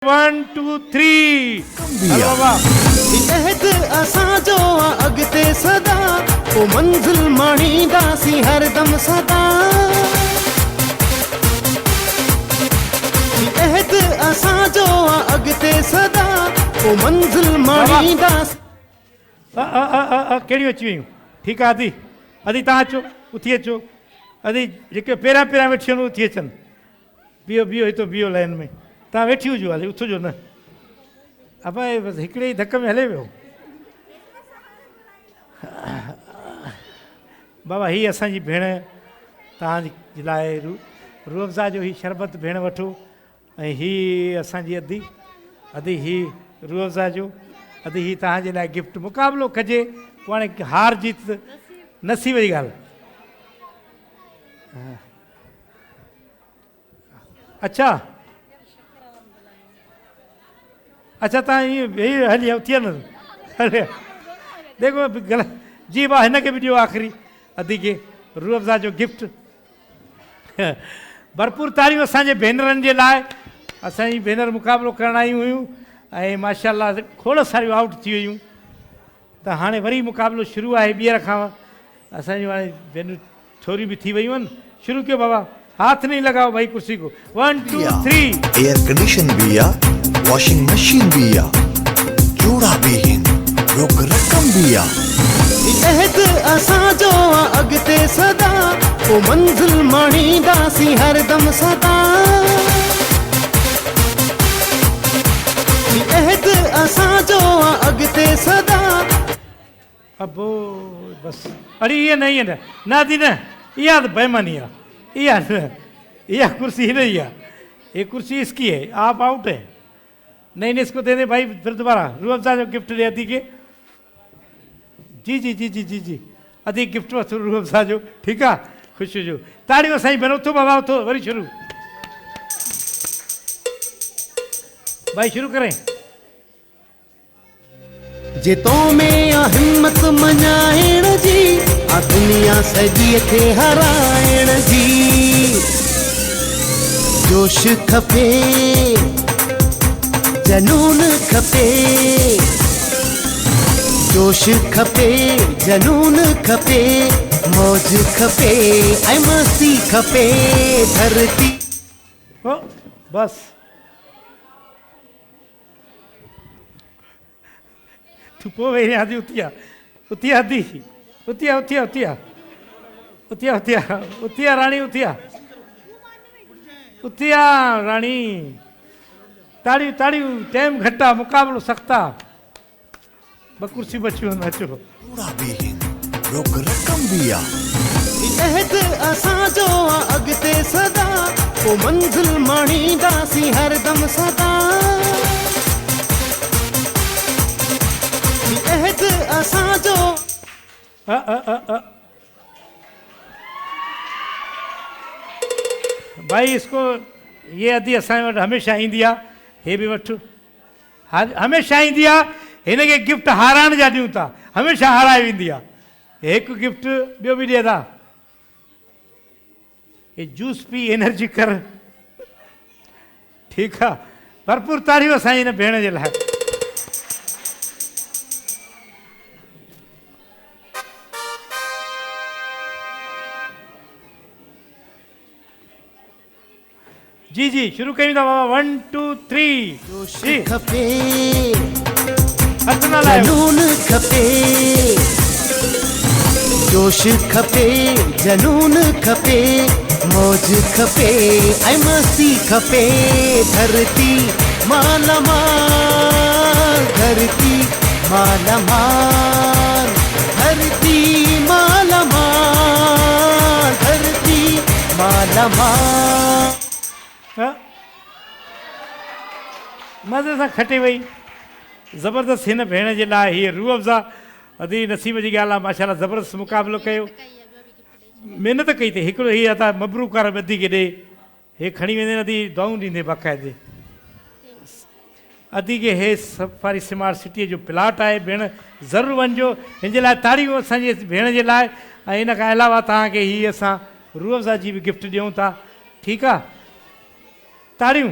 1 2 3 इहद असांजो अॻिते सदा पोइ मंज़िल माणींदासीं हरदम सदा इहद असांजो अॻिते सदा पोइ मंज़िल माणींदासीं कहिड़ियूं अची वियूं ठीकु आहे अदी अदी तव्हां अचो उथी अचो अदी जेके पहिरियां पहिरियां वेठी आहिनि उथी अचनि बीहो बीहो हितो बीहो लाइन में तव्हां वेठी हुजो हले उथिजो न अबा बसि हिकिड़े ई धक में हले वियो बाबा हीअ असांजी भेण तव्हांजे लाइ रूह अफ़ज़ा जो हीअ शरबत भेण वठो ऐं हीअ असांजी अदी अदी हीअ रूह अफ़ज़ा जो अदी हीअ तव्हांजे लाइ गिफ्ट मुक़ाबिलो कजे पोइ हाणे हार जीत नसीब जी ॻाल्हि अच्छा अच्छा तव्हां ईअं वेही हली उथी न हले देखो ग़लति जी भाउ हिनखे बि ॾियो आख़िरी अदी खे रूह अफ़ज़ा जो गिफ्ट भरपूर तारियूं असांजे भेनरनि जे लाइ असांजी भेनर मुक़ाबिलो करण आयूं हुयूं ऐं माशाअल्लाह खोड़ सारियूं आउट थी वियूं त हाणे वरी मुक़ाबिलो शुरू आहे ॿीहर खां असांजूं हाणे भेनरूं छोरियूं बि थी वियूं आहिनि शुरू कयो बाबा हाथ नहीं लगाओ भाई कुर्सी को 1 2 3 एयर कंडीशन भी या वॉशिंग मशीन भी या जोड़ा भी हैं रोक रकम भी या इहद असांजो अॻिते सदा पोइ मंज़िल माणींदासीं हरदम सदा इहद असांजो अॻिते सदा अबो बस अरे ये नहीं है ना दी ना इहा तो बेईमानी है यह कुर्सी ही नहीं है ये कुर्सी इसकी है आप आउट है नहीं नहीं इसको दे दे भाई फिर दोबारा रूह अफ़ज़ा जो गिफ्ट दे अदी के जी जी जी जी जी जी अदी गिफ्ट वठो रूह अफ़ज़ा जो ठीकु आहे ख़ुशि हुजो ताड़ियूं साईं भेण उथो बाबा उथो वरी शुरू भाई शुरू करें जे तो में आ हिम्मत मञाइण जी आ दुनिया सॼीअ खे हराइण जी जोश खपे जनून खपे जोश खपे जनून खपे मौज खपे ऐं मस्ती खपे धरती ओ बस तू पो वेही आदि उथिया उथिया आदि उथिया उथिया उथिया उथिया उथिया उथिया राणी उथिया उथिया राणी ताड़ियूं ताड़ियूं टाइम घटि आहे मुक़ाबिलो सख़्तु आहे ॿ कुर्सियूं बचियूं आहिनि अचो जोड़ा भी हैं रोक रकम भी या इहद असांजो अॻिते सदा पोइ मंज़िल माणींदासीं हरदम सदा इहद असांजो भाई इसको ये अदी असांजे वटि हमेशह ईंदी आहे हे बि वठु हमेशह ईंदी आहे हिनखे गिफ्ट हाराइण जा ॾियूं था हमेशह हाराए वेंदी आहे हिकु गिफ्ट ॿियो बि ॾिए था हे जूस पी एनर्जी कर ठीकु आहे भरपूर तारियूं असांजी हिन भेण जे लाइ जी जी शुरू कयूं था बाबा 1 2 3 जोश जी खपे हथ न लायो जनून खपे जोश खपे जनून खपे मौज खपे ऐं मस्ती खपे धरती मालामाल धरती मालामाल धरती मालामाल धरती मालामाल मज़े सां खटे वई ज़बरदस्त हिन भेण जे लाइ हीअ रूह अफ़ज़ा अदी नसीब जी ॻाल्हि आहे माशाअल्लाह ज़बरदस्त मुक़ाबिलो कयो महिनत कई अथई हिकिड़ो हीअ था मबरूक वारा अदी खे ॾे हे खणी वेंदे अदी दुआऊं ॾींदे बाक़ाइदे अदी खे हे सफ़ारी स्मार्ट सिटीअ जो प्लाट आहे भेण ज़रूरु वञिजो हिन जे लाइ ताड़ियूं असांजी भेण जे लाइ ऐं हिन खां अलावा तव्हांखे हीअ असां रूह अफ़ज़ा जी बि गिफ्ट ॾियूं था ठीकु आहे ताड़ियूं